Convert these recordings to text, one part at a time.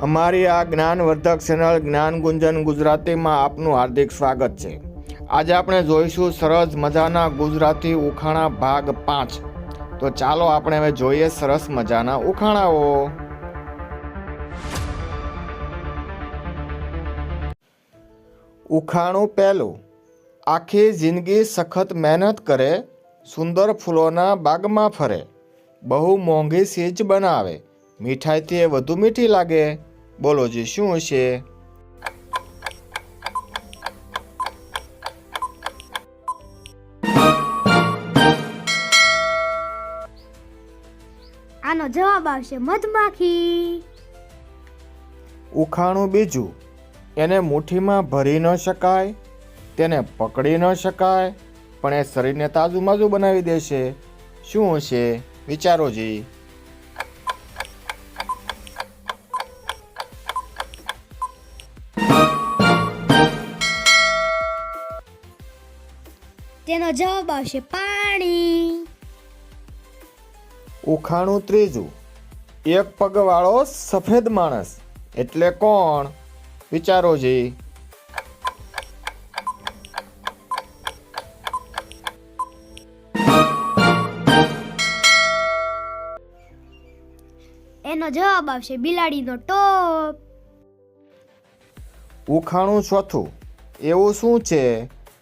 અમારી આ જ્ઞાનવર્ધક ચેનલ જ્ઞાન ગુંજન ગુજરાતીમાં આપનું હાર્દિક સ્વાગત છે। આજે આપણે જોઈશું સરસ મજાના ગુજરાતી ઉખાણા ભાગ 5। તો ચાલો આપણે હવે જોઈએ સરસ મજાના ઉખાણાઓ। ઉખાણું પહેલું। આખી જિંદગી સખત મહેનત કરે, સુંદર ફૂલોના બાગમાં ફરે, બહુ મોંઘી ચીજ બનાવે, મીઠાઈથી એ વધુ મીઠી લાગે। બોલો જી શું હશે? આનો જવાબ આવશે મધમાખી। ઉખાણું બીજું। એને મુઠ્ઠીમાં ભરી ન શકાય, તેને પકડી ન શકાય, પણ એ શરીરને તાજુમાજુ બનાવી દેશે। શું હશે? વિચારો જી। તેનો જવાબ આવશે પાણી। ઉખાણું ત્રીજું। એક પગવાળો સફેદ માણસ એટલે કોણ? વિચારો જી। એનો જવાબ આવશે બિલાડીનો ટોપ। ઉખાણું ચોથું। એવું શું છે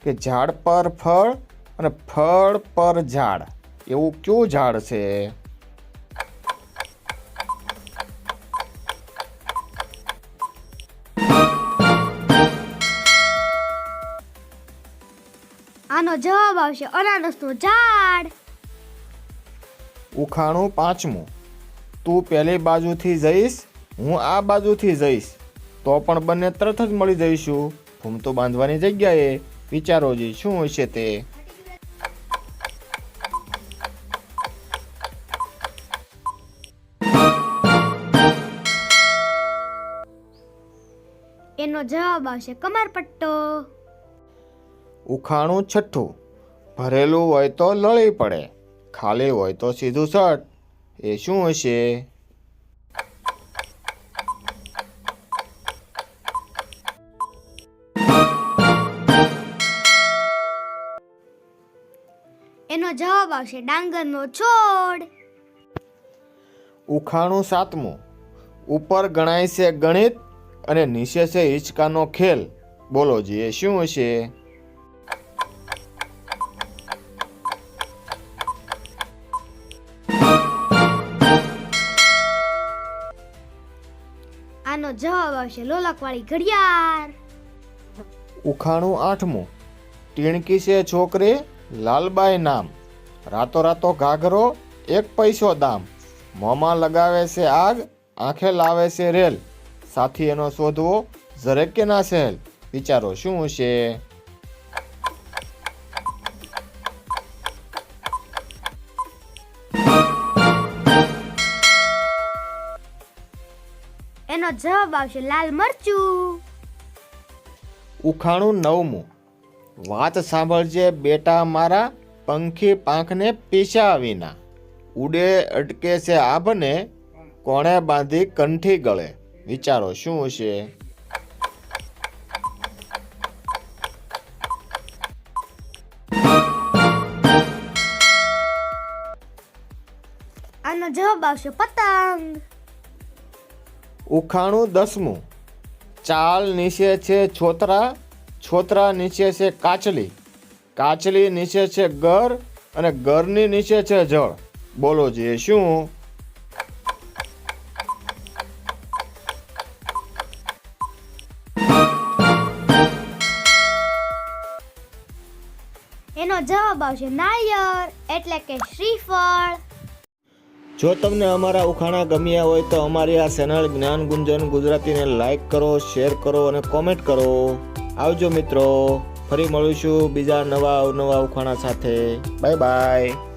કે ઝાડ પર ફળ અને ફળ પર ઝાડ? એવું કયું ઝાડ છે? આનો જવાબ આવશે અનાનસનું ઝાડ। ઉખાણું પાંચમું। તું પેલી બાજુથી જઈશ, હું આ બાજુથી જઈશ, તો પણ બંને તરત જ મળી જઈશું, ઘૂમતો બાંધવાની જગ્યાએ। વિચારો જી શું હશે તે? એનો જવાબ આવશે કમરપટ્ટો। ઉખાણું છઠ્ઠું। ભરેલું હોય તો લળી પડે, ખાલી હોય તો સીધું સટ, એ શું હશે? એનો જવાબ આવશે ડાંગરનો છોડ। ઉખાણું સાતમું। ઉપર ગણાય છે ગણિત અને નીચે છે હિંચકાનો ખેલ। બોલો જી એ શું હશે? આનો જવાબ આવશે લોલકવાળી ઘડિયાળ। ઉખાણું આઠમું। ટીણકી છે છોકરી, લાલબાઈ નામ, રાતો રાતો ઘાઘરો, 1 પૈસો દામ, મોંમાં લગાવે છે આગ, આંખે લાવે છે રેલ, સાથી એનો શોધવો જરે કે ના સહેલ। વિચારો શું હશે? એનો જવાબ આવશે લાલ મરચું। ઉખાણું નવમું। વાત સાંભળજે બેટા મારા, પંખી પાંખને પીછા વિના, ઉડે અટકે છે આભને, કોણે બાંધી કંઠી ગળે। વિચારો શું હશે? આનો જવાબ આવશે પતંગ। ઉખાણું દસમું। ચાલ નીચે છે છોતરા, છોતરા નીચે છે કાચલી, કાચલી નીચે છે ઘર, અને ઘરની નીચે છે જળ। બોલો જી શું? એનો જવાબ આવશે નાળિયેર એટલે કે શ્રીફળ। જો તમને અમારા ઉખાણા ગમ્યા હોય તો અમારી આ ચેનલ જ્ઞાન ગુંજન ગુજરાતીને લાઈક કરો, શેર કરો અને કોમેન્ટ કરો। આવજો મિત્રો, ફરી મળીશું બીજા નવા ઉખાણા સાથે। Bye bye.